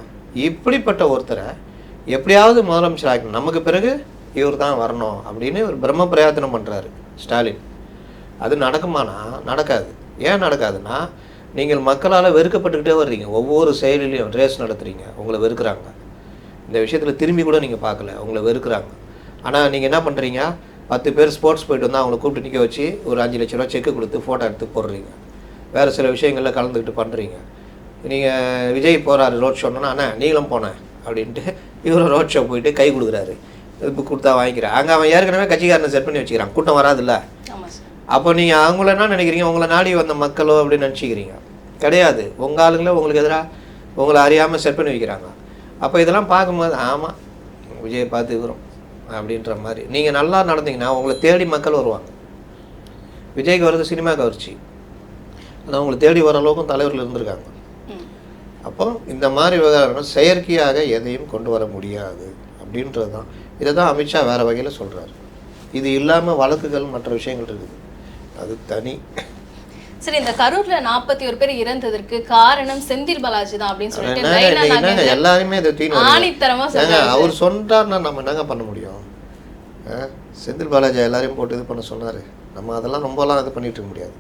[SPEAKER 2] இப்படிப்பட்ட ஒருத்தரை எப்படியாவது முதலமைச்சர் ஆக்கணும், நமக்கு பிறகு இவர் தான் வரணும் அப்படின்னு ஒரு பிரம்ம பிரயத்தனம் பண்ணுறாரு ஸ்டாலின். அது நடக்குமானா? நடக்காது. ஏன் நடக்காதுன்னா, நீங்கள் மக்களால் வெறுக்கப்பட்டுக்கிட்டே வர்றீங்க, ஒவ்வொரு செயலிலையும் ரேஸ் நடத்துகிறீங்க, உங்களை வெறுக்கிறாங்க. இந்த விஷயத்தில் திரும்பி கூட நீங்கள் பார்க்கல, உங்களை வெறுக்கிறாங்க. ஆனால் நீங்கள் என்ன பண்ணுறீங்க? 10 பேர் ஸ்போர்ட்ஸ் போய்ட்டு வந்தால் அவங்கள கூப்பிட்டு நிற்க வச்சு ஒரு 5 லட்ச ரூபா செக்கு கொடுத்து ஃபோட்டோ எடுத்து போடுறீங்க, வேறு சில விஷயங்களில் கலந்துக்கிட்டு பண்ணுறீங்க. நீங்கள் விஜய் போகிறாரு ரோட் ஷோன்னா, அண்ணா நீங்களும் போனேன் அப்படின்ட்டு இவரும் ரோட் ஷோ போயிட்டு கை கொடுக்குறாரு, இப்போ கொடுத்தா வாங்கிக்கிறேன். அங்கே அவன் ஏற்கனவே கட்சிக்காரனை செட் பண்ணி வச்சுக்கிறான், கூட்டம் வராதுல்ல. அப்போ நீங்கள் அவங்கள என்ன நினைக்கிறீங்க? உங்களை நாடி வந்த மக்களோ அப்படின்னு நினச்சிக்கிறீங்க. கிடையாது, உங்கள் ஆளுங்களே உங்களுக்கு எதிராக உங்களை அறியாமல் செட் பண்ணி வைக்கிறாங்க. அப்போ இதெல்லாம் பார்க்கும்போது ஆமாம் விஜயை பார்த்துக்கிறோம் அப்படின்ற மாதிரி நீங்கள் நல்லா நடந்தீங்கன்னா உங்களை தேடி மக்கள் வருவாங்க. விஜய்க்கு வர்றது சினிமா கவர்ச்சி, ஆனால் உங்களை தேடி வர அளவுக்கும் தலைவர்கள் இருந்திருக்காங்க. அப்போ இந்த மாதிரி விவகாரம் செயற்கையாக எதையும் கொண்டு வர முடியாது அப்படின்றது தான். இதை தான் அமித்ஷா வேறு வகையில் சொல்கிறாரு. இது இல்லாமல் வழக்குகள் மற்ற விஷயங்கள் இருக்குது, அது தனி.
[SPEAKER 1] சரி, இந்த கரூர்ல 41 பேர் இறந்ததற்கு காரணம் செந்தில் பாலாஜி தான் அப்படின்னு சொல்லிட்டு
[SPEAKER 2] எல்லாருமே இதை
[SPEAKER 1] ஆணித்தரமா
[SPEAKER 2] அவர் சொன்னார்னா நம்ம என்னங்க பண்ண முடியும்? செந்தில் பாலாஜி எல்லாரையும் போட்டு இது பண்ண சொன்னார், நம்ம அதெல்லாம் ரொம்பலாம் இது பண்ணிட்டு இருக்க முடியாது.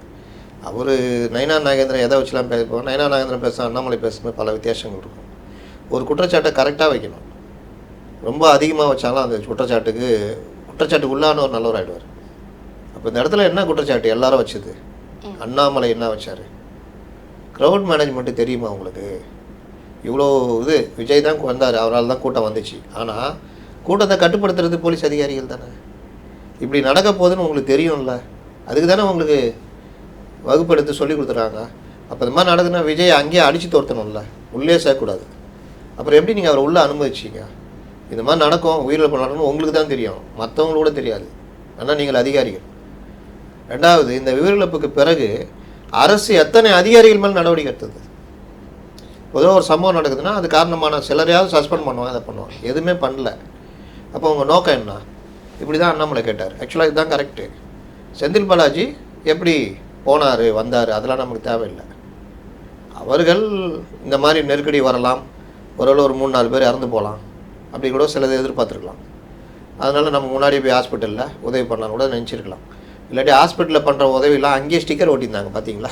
[SPEAKER 2] அவர் நயனா நாகேந்திரன் எதை வச்சுலாம் பேசுவோம், நயனா நாகேந்திரன் பேச அண்ணாமலை பேசும்போது பல வித்தியாசங்கள் இருக்கும். ஒரு குற்றச்சாட்டை கரெக்டாக வைக்கணும், ரொம்ப அதிகமாக வச்சாலும் அந்த குற்றச்சாட்டுக்கு குற்றச்சாட்டுக்கு உள்ளான ஒரு நல்லவர் ஆகிடுவார். அப்போ இந்த இடத்துல என்ன குற்றச்சாட்டு எல்லாரும் வச்சது? அண்ணாமலை என்ன வச்சார்? க்ரௌட் மேனேஜ்மெண்ட்டு தெரியுமா உங்களுக்கு? இவ்வளோ இது விஜய் தான் வந்தார், அவரால் தான் கூட்டம் வந்துச்சு. ஆனால் கூட்டத்தை கட்டுப்படுத்துறது போலீஸ் அதிகாரிகள் தானே. இப்படி நடக்க போகுதுன்னு உங்களுக்கு தெரியும்ல, அதுக்கு தானே உங்களுக்கு வகுப்பெடுத்து சொல்லி கொடுத்துட்றாங்க. அப்போ இந்த மாதிரி நடக்குதுன்னா விஜய் அங்கேயே அடித்து தோர்த்தணும்ல, உள்ளே சேர்க்கக்கூடாது. அப்புறம் எப்படி நீங்கள் அவரை உள்ளே அனுமதிச்சிங்க? இந்த மாதிரி நடக்கும், உயிரிழப்பு நடக்கணும் உங்களுக்கு தான் தெரியும், மற்றவங்களோட தெரியாது. ஆனால் நீங்கள் அதிகாரிகள். ரெண்டாவது, இந்த உயிரிழப்புக்கு பிறகு அரசு எத்தனை அதிகாரிகள் மேலே நடவடிக்கை எடுத்தது? பொதுவாக ஒரு சம்பவம் நடக்குதுன்னா அது காரணமான சிலரையாவது சஸ்பெண்ட் பண்ணுவாங்க, அதை பண்ணுவாங்க. எதுவுமே பண்ணல. அப்போ உங்கள் நோக்கம் என்ன? இப்படி தான் அண்ணாமலை கேட்டார். ஆக்சுவலாக இதுதான் கரெக்டு. செந்தில் பாலாஜி எப்படி போனார் வந்தார் அதெல்லாம் நமக்கு தேவையில்லை. அவர்கள் இந்த மாதிரி நெருக்கடி வரலாம், ஒரு 3-4 பேர் இறந்து போகலாம், அப்படி கூட சிலதை எதிர்பார்த்துருக்கலாம். அதனால் நம்ம முன்னாடியே போய் ஹாஸ்பிட்டலில் உதவி பண்ணலாம் கூட நினச்சிருக்கலாம். இல்லாட்டி ஹாஸ்பிட்டலில் பண்ணுற உதவியெல்லாம் அங்கேயே ஸ்டிக்கர் ஓட்டியிருந்தாங்க பார்த்தீங்களா,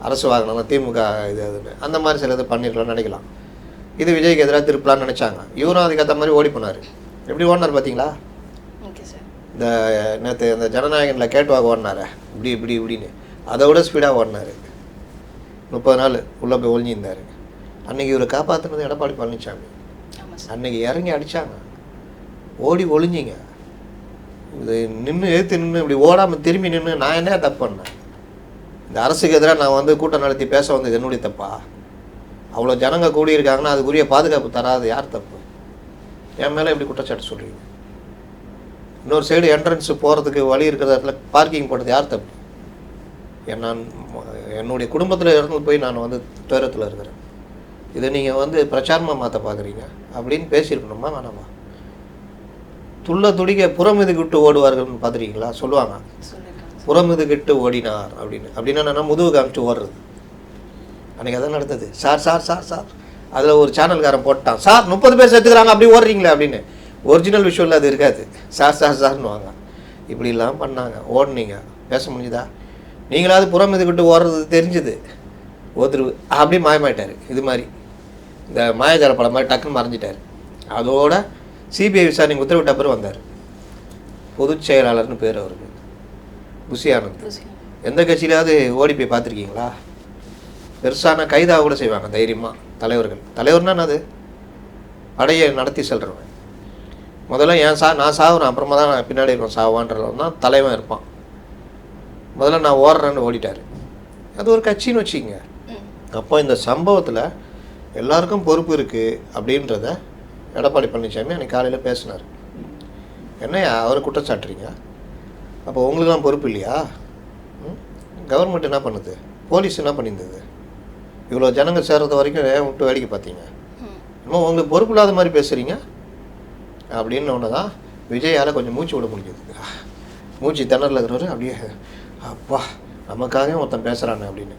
[SPEAKER 2] அரசு வாகனம் திமுக இது அதுன்னு. அந்த மாதிரி சில இது பண்ணியிருக்கலாம்னு நினைக்கலாம். இது விஜய்க்கு எதிராக திருப்பலான்னு நினச்சாங்க. இவரும் அதுக்கேற்ற மாதிரி ஓடி போனார். எப்படி ஓடினார் பார்த்தீங்களா? இந்த நேற்று இந்த ஜனநாயகனில் கேட்டுவாங்க ஓடினார், இப்படின்னு அதை விட ஸ்பீடாக ஓடினார். 30 நாள் உள்ளே போய் ஒழிஞ்சிருந்தார். அன்றைக்கி இவரை காப்பாற்றினது எடப்பாடி பழனிசாமி. அன்றைக்கி இறங்கி அடித்தாங்க, ஓடி ஒழிஞ்சிங்க. இது நின்று எழுத்து நின்று இப்படி ஓடாமல் திரும்பி நின்று நான் என்ன தப்பு பண்ணேன்? இந்த அரசுக்கு எதிராக நான் கூட்டம் நடத்தி பேச வந்தது என்னுடைய தப்பா? அவ்வளோ ஜனங்க கூடியிருக்காங்கன்னா அதுக்குரிய பாதுகாப்பு தராது யார் தப்பு? என் மேலே எப்படி குற்றச்சாட்டு சொல்கிறீங்க? இன்னொரு சைடு என்ட்ரன்ஸு போகிறதுக்கு வழி இருக்கிற இடத்துல பார்க்கிங் போட்டது யார் தப்பு? என்னுடைய குடும்பத்தில் இருந்து போய் நான் துயரத்தில் இருக்கிறேன். இதை நீங்கள் பிரச்சாரமாக மாற்ற பார்க்குறீங்க அப்படின்னு பேசியிருக்கணுமா வேணாமா? துடிக்க புறமிதுகிட்டு ஓடுவார்கள்னு பார்த்துருக்கீங்களா? சொல்லுவாங்க புறமிதுகிட்டு ஓடினார் அப்படின்னா நான் முதுகு காமிச்சு ஓடுறது. அன்றைக்கி அதான் நடந்தது. சார் அதில் ஒரு சேனல்காரன் போட்டான், சார் 30 பேர் சேர்த்துக்கிறாங்க அப்படி ஓடுறீங்களே அப்படின்னு. ஒரிஜினல் விஷுவலில் அது இருக்காது. சார்னு வாங்க. இப்படிலாம் பண்ணாங்க, ஓடுனீங்க, பேச முடிஞ்சுதா? நீங்களாவது புறமிதுகிட்டு ஓடுறது தெரிஞ்சுது. ஒருத்தர் அப்படி மாயமாயிட்டார். இது மாதிரி இந்த மாயாஜால படம் மாதிரி டக்குன்னு மறைஞ்சிட்டார். அதோட சிபிஐ விசாரணைக்கு உத்தரவிட்ட பிறகு வந்தார். பொதுச் செயலாளர்னு பேர் அவருக்கு, புஷி ஆனந்த். எந்த கட்சியிலாவது ஓடி போய் பார்த்துருக்கீங்களா? பெருசான கைதாக கூட செய்வாங்க தைரியமாக தலைவர்னா அது படையை நடத்தி செல்றவன். முதல்ல நான் சாவுறேன், அப்புறமா தான் நான் பின்னாடி இருக்கேன் சாவான்றவன் தான் தலைவன் இருப்பான். முதல்ல நான் ஓடுறேன்னு ஓடிட்டார். அது ஒரு கட்சின்னு வச்சுக்கிங்க. அப்போ இந்த சம்பவத்தில் எல்லாருக்கும் பொறுப்பு இருக்குது அப்படின்றத எடப்பாடி பழனிசாமி அன்றைக்கி காலையில் பேசினார். என்னையா அவரை குற்றச்சாட்டுறீங்க? அப்போ உங்களுக்குலாம் பொறுப்பு இல்லையா? கவர்மெண்ட் என்ன பண்ணுது? போலீஸ் என்ன பண்ணியிருந்தது? இவ்வளோ ஜனங்கள் சேர்றது வரைக்கும் ஏன் விட்டு வேடிக்கை பார்த்தீங்க? இன்னும் உங்களுக்கு பொறுப்பு இல்லாத மாதிரி பேசுகிறீங்க அப்படின்னு ஒன்று தான் விஜயால் கொஞ்சம் மூச்சு விட முடியுது. மூச்சு திணறில் இருக்கிறவர் அப்படியே அப்பா நமக்காக ஒருத்தன் பேசுகிறானே அப்படின்னு.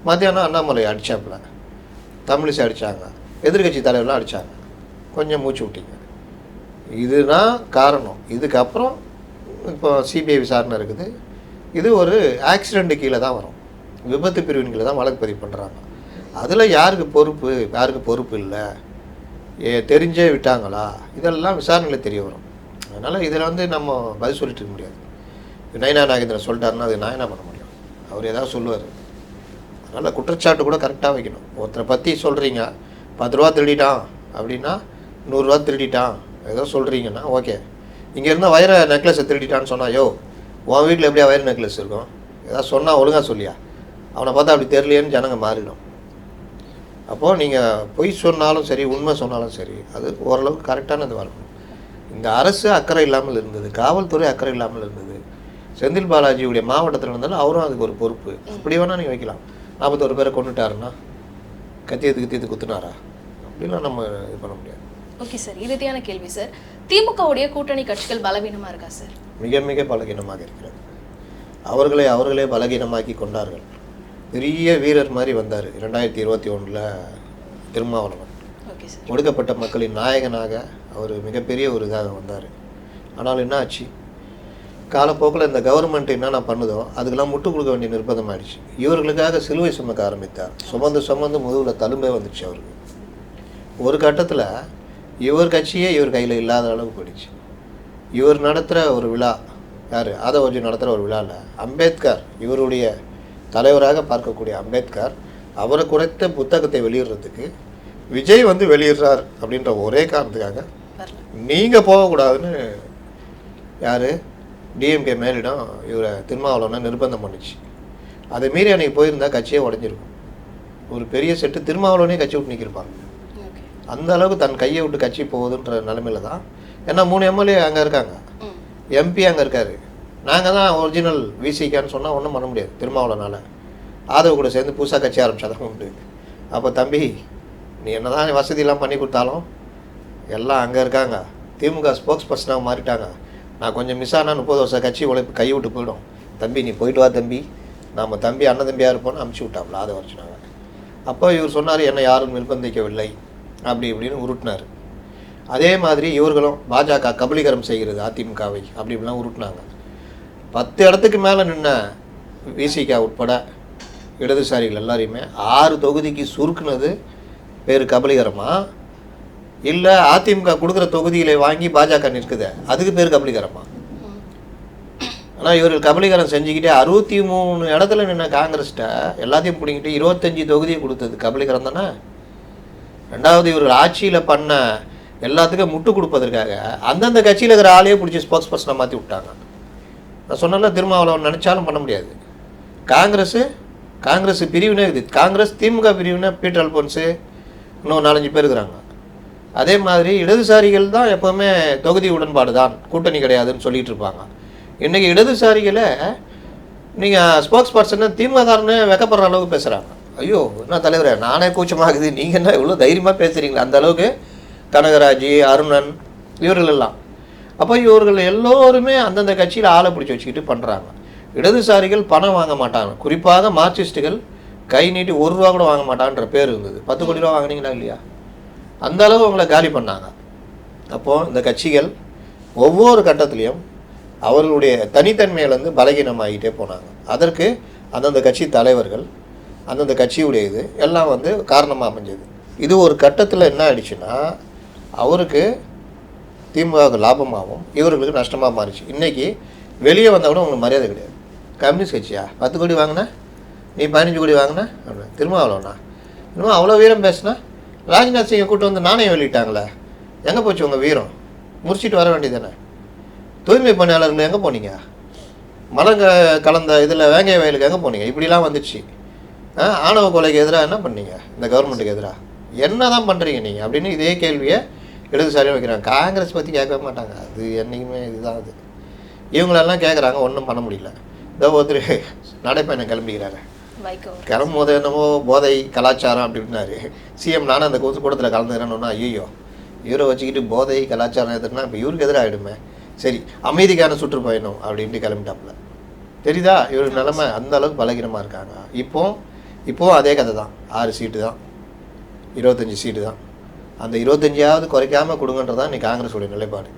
[SPEAKER 2] மத்தியானம் அண்ணாமலை அடித்தாப்புல, தமிழிசை அடித்தாங்க, எதிர்கட்சி தலைவர்லாம் அடித்தாங்க. கொஞ்சம் மூச்சு விட்டீங்க. இதுதான் காரணம். இதுக்கப்புறம் இப்போ சிபிஐ விசாரணை இருக்குது. இது ஒரு ஆக்சிடெண்ட்டு கீழே தான் வரும், விபத்து பிரிவின் கீழே தான் வழக்கு பதிவு பண்ணுறாங்க. அதில் யாருக்கு பொறுப்பு இல்லை, தெரிஞ்சே விட்டாங்களா, இதெல்லாம் விசாரணையில் தெரிய வரும். அதனால் இதில் நம்ம பதில் சொல்லிட்டு இருக்க முடியாது. நயனா நாகேந்திரன் சொல்லிட்டாருன்னா அது நான் என்ன பண்ண முடியும்? அவர் ஏதாவது சொல்லுவார். அதனால் குற்றச்சாட்டு கூட கரெக்டாக வைக்கணும். ஒருத்தரை பற்றி சொல்கிறீங்க, 10 ரூபா திருடிட்டான் அப்படின்னா 100 ரூபா திருடிட்டான் ஏதோ சொல்கிறீங்கன்னா ஓகே. இங்கே இருந்தால் வைர நெக்லஸை திருடிட்டான்னு சொன்னால், யோ உன் வீட்டில் எப்படியா வைர நெக்லஸ் இருக்கும்? ஏதாவது சொன்னால் ஒழுங்காக சொல்லியா? அவனை பார்த்தா அப்படி தெரியலையேன்னு ஜனங்க மாறிடும். அப்போது நீங்கள் பொய் சொன்னாலும் சரி, உண்மை சொன்னாலும் சரி, அது ஓரளவுக்கு கரெக்டானது வரணும். இந்த அரசு அக்கறை இல்லாமல் இருந்தது, காவல்துறை அக்கறை இல்லாமல் இருந்தது. செந்தில் பாலாஜியுடைய மாவட்டத்தில் இருந்தாலும் அவரும் அதுக்கு ஒரு பொறுப்பு. அப்படி வேணால் நீங்கள் வைக்கலாம். 41 பேரை கொண்டுட்டாருன்னா கத்தியத்துக்கு குத்துனாரா? அப்படிலாம் நம்ம இது பண்ண முடியாது.
[SPEAKER 1] ஓகே சார், இறுதியான கேள்வி சார். திமுகவுடைய கூட்டணி கட்சிகள் பலவீனமாக இருக்கா சார்? மிக
[SPEAKER 2] மிக பலகீனமாக இருக்கிறது. அவர்களே பலகீனமாக்கி கொண்டார்கள். பெரிய வீரர் மாதிரி வந்தார் 2021 திருமாவளவன். ஒடுக்கப்பட்ட மக்களின் நாயகனாக அவர் மிகப்பெரிய ஒரு இதாக வந்தார். ஆனால் என்ன ஆச்சு? காலப்போக்கில் இந்த கவர்மெண்ட் என்னென்ன பண்ணுதோ அதுக்கெல்லாம் முட்டு கொடுக்க வேண்டிய நிர்பந்தம் ஆயிடுச்சு. இவர்களுக்காக சிலுவை சுமக்க ஆரம்பித்தார். சுமந்து முதுகில் தழும்பே வந்துடுச்சு அவருக்கு. ஒரு கட்டத்தில் இவர் கட்சியே இவர் கையில் இல்லாத அளவுக்கு போயிடுச்சு. இவர் நடத்துகிற ஒரு விழா, யார் ஆதவர்ஜி நடத்துகிற ஒரு விழாவில் அம்பேத்கர், இவருடைய தலைவராக பார்க்கக்கூடிய அம்பேத்கர் அவரை குறைத்த புத்தகத்தை வெளியிடுறதுக்கு விஜய் வந்து வெளியிடுறார் அப்படின்ற ஒரே காரணத்துக்காக நீங்கள் போகக்கூடாதுன்னு யார் டிஎம்கே மேலிடம் இவரை திருமாவளவனை நிர்பந்தம் பண்ணிச்சு. அதை மீறி அன்றைக்கி போயிருந்தா கட்சியே உடஞ்சிருக்கும். ஒரு பெரிய செட்டு திருமாவளவனே கட்சி விட்டு நிற்கிருப்பாங்க. அந்த அளவுக்கு தன் கையை விட்டு கட்சி போகுதுன்ற நிலமையில தான். ஏன்னா 3 எம்எல்ஏ அங்கே இருக்காங்க, எம்பி அங்கே இருக்கார். நாங்கள் தான் ஒரிஜினல் விசிக்கான்னு சொன்னால் ஒன்றும் பண்ண முடியாது திருமாவளவனால். ஆதவ கூட சேர்ந்து புதுசாக கட்சி ஆரம்பிச்சாதான் உண்டு. அப்போ தம்பி, நீ என்ன தான் வசதியெல்லாம் பண்ணி கொடுத்தாலும் எல்லாம் அங்கே இருக்காங்க. திமுக ஸ்போக்ஸ் பர்சனாக மாறிட்டாங்க. நான் கொஞ்சம் மிஸ் ஆனால் 30 வருஷம் கட்சி உழைப்பு கை விட்டு போயிடும். தம்பி நீ போயிட்டு வா தம்பி, நம்ம தம்பி அண்ணன் தம்பியாக இருப்போம்னு அமுச்சு விட்டாப்புல ஆதவர்ஜினாங்க. அப்போ இவர் சொன்னார் என்னை யாரும் நிர்பந்திக்கவில்லை அப்படி இப்படின்னு உருட்டினார். அதே மாதிரி இவர்களும் பாஜக கபலீகரம் செய்கிறது அதிமுகவை அப்படி இப்படிலாம் உருட்டினாங்க. 10 இடத்துக்கு மேலே நின்ன விசிகா உட்பட இடதுசாரிகள் எல்லாரையுமே 6 தொகுதிக்கு சுருக்குனது பேர் கபலீகரமா, இல்லை அதிமுக கொடுக்குற தொகுதிகளை வாங்கி பாஜக நிற்குது அதுக்கு பேர் கபலீகரமா? ஆனால் இவர்கள் கபலீகரம் செஞ்சுக்கிட்டே 63 இடத்துல நின்ன காங்கிரஸ்கிட்ட எல்லாத்தையும் பிடிங்கிட்டு 25 தொகுதியை கொடுத்தது கபலீகரம் தானே. ரெண்டாவது இவர்கள் ஆட்சியில் பண்ண எல்லாத்துக்கும் முட்டு கொடுப்பதற்காக அந்தந்த கட்சியில் இருக்கிற ஆளையே பிடிச்சி ஸ்போக்ஸ் பர்சனை மாற்றி விட்டாங்க. நான் சொன்னால திருமாவளவன் நினச்சாலும் பண்ண முடியாது. காங்கிரஸ் பிரிவினே இருக்குது. காங்கிரஸ் திமுக பிரிவினை பீட்டர் அல்போன்ஸு இன்னும் 4-5 பேர் இருக்கிறாங்க. அதே மாதிரி இடதுசாரிகள் தான் எப்போவுமே தொகுதி உடன்பாடு தான், கூட்டணி கிடையாதுன்னு சொல்லிட்டு இருப்பாங்க. இன்றைக்கி இடதுசாரிகளை நீங்கள் ஸ்போக்ஸ் பர்சன்னு திமுககாரன்னு வெக்கப்படுற அளவுக்கு பேசுகிறாங்க. ஐயோ என்ன தலைவரே, நானே கூச்சமாகுது, நீங்கள் என்ன இவ்வளோ தைரியமாக பேசுகிறீங்களா? அந்த அளவுக்கு கனகராஜ், அருணன் இவர்கள் எல்லாம். அப்போ இவர்கள் எல்லோருமே அந்தந்த கட்சியில் ஆளை பிடிச்சி வச்சுக்கிட்டு பண்ணுறாங்க. இடதுசாரிகள் பணம் வாங்க மாட்டாங்க. குறிப்பாக மார்க்சிஸ்ட்டுகள் கை நீட்டி 1 ரூபா கூட வாங்க மாட்டான்ற பேர் இருந்தது. 10 கோடி ரூபா வாங்கினீங்களா இல்லையா? அந்த அளவு அவங்கள காலி பண்ணாங்க. அப்போது இந்த கட்சிகள் ஒவ்வொரு கட்டத்துலேயும் அவர்களுடைய தனித்தன்மையிலேருந்து பலகீனமாகிட்டே போனாங்க. அதற்கு அந்தந்த கட்சி தலைவர்கள், அந்தந்த கட்சியுடைய இது எல்லாம் வந்து காரணமாக அமைஞ்சது. இது ஒரு கட்டத்தில் என்ன ஆயிடுச்சுன்னா அவருக்கு திமுக லாபமாகவும் இவர்களுக்கு நஷ்டமாக மாறிச்சு. இன்றைக்கி வெளியே வந்தால் கூட உங்களுக்கு மரியாதை கிடையாது. கம்யூனிஸ்ட் கட்சியா 10 கோடி வாங்கினா, நீ 15 கோடி வாங்கினா அப்படின்னு திருமாவளவனா இன்னும் அவ்வளோ வீரம் பேசுனா? ராஜ்நாத் சிங்கை கூட்டு வந்து நாணயம் வெளியிட்டாங்களே, எங்கே போச்சு உங்கள் வீரம்? முடிச்சுட்டு வர வேண்டியதானே. தூய்மை பணியாளர்கள் எங்கே போனீங்க? மலங்க கலந்த இதில் வேங்கை வயலுக்கு எங்கே போனீங்க? இப்படிலாம் வந்துடுச்சு. ஆணவ கொலைக்கு எதிராக என்ன பண்ணீங்க? இந்த கவர்மெண்ட்டுக்கு எதிராக என்ன தான் பண்ணுறீங்க நீங்கள் அப்படின்னு இதே கேள்வியை இடதுசாரியாக வைக்கிறாங்க. காங்கிரஸ் பற்றி கேட்கவே மாட்டாங்க. அது என்றைக்குமே இதுதான். அது இவங்களெல்லாம் கேட்குறாங்க, ஒன்றும் பண்ண முடியல. இதோ ஒருத்தர் நடைப்பயணம் கிளம்பிக்கிறாரு. கிளம்பும் போது என்னமோ போதை கலாச்சாரம் அப்படின்னாரு. சிஎம் நானும் அந்த கூட்டத்தில் கலந்துக்கிறேன்னு ஐயோ இவரை வச்சுக்கிட்டு போதை கலாச்சாரம் எதிர்னா இப்போ இவருக்கு எதிராகிடுமே, சரி அமைதிக்கான சுற்றுப்பயணம் அப்படின்ட்டு கிளம்பிட்டாப்புல. தெரியுதா இவருக்கு நிலைமை? அந்த அளவுக்கு பலகீனமாக இருக்காங்க. இப்போவும் அதே கதை தான். 6 சீட்டு தான், 25 சீட்டு தான். அந்த 25ஆவது குறைக்காமல் கொடுங்கன்றதான் இன்றைக்கி காங்கிரஸுடைய நிலைப்பாடு.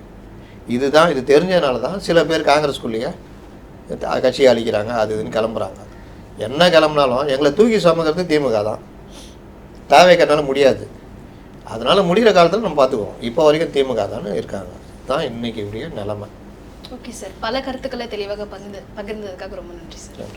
[SPEAKER 2] இதுதான். இது தெரிஞ்சதுனால தான் சில பேர் காங்கிரஸ்குள்ளேயே கட்சியை அழிக்கிறாங்க, அது இதுன்னு கிளம்புறாங்க. என்ன கிளம்புனாலும் எங்களை தூக்கி சுமக்கிறது திமுக தான். தாவேக்கனால முடியாது. அதனால் முடிகிற காலத்தில் நம்ம பார்த்துக்குவோம். இப்போ வரைக்கும் திமுக தானே இருக்காங்க. தான் இன்றைக்கி இப்படிய நிலைமை.
[SPEAKER 1] ஓகே சார், பல கருத்துக்களை தெளிவாக பகிர்ந்ததுக்காக ரொம்ப நன்றி சார்.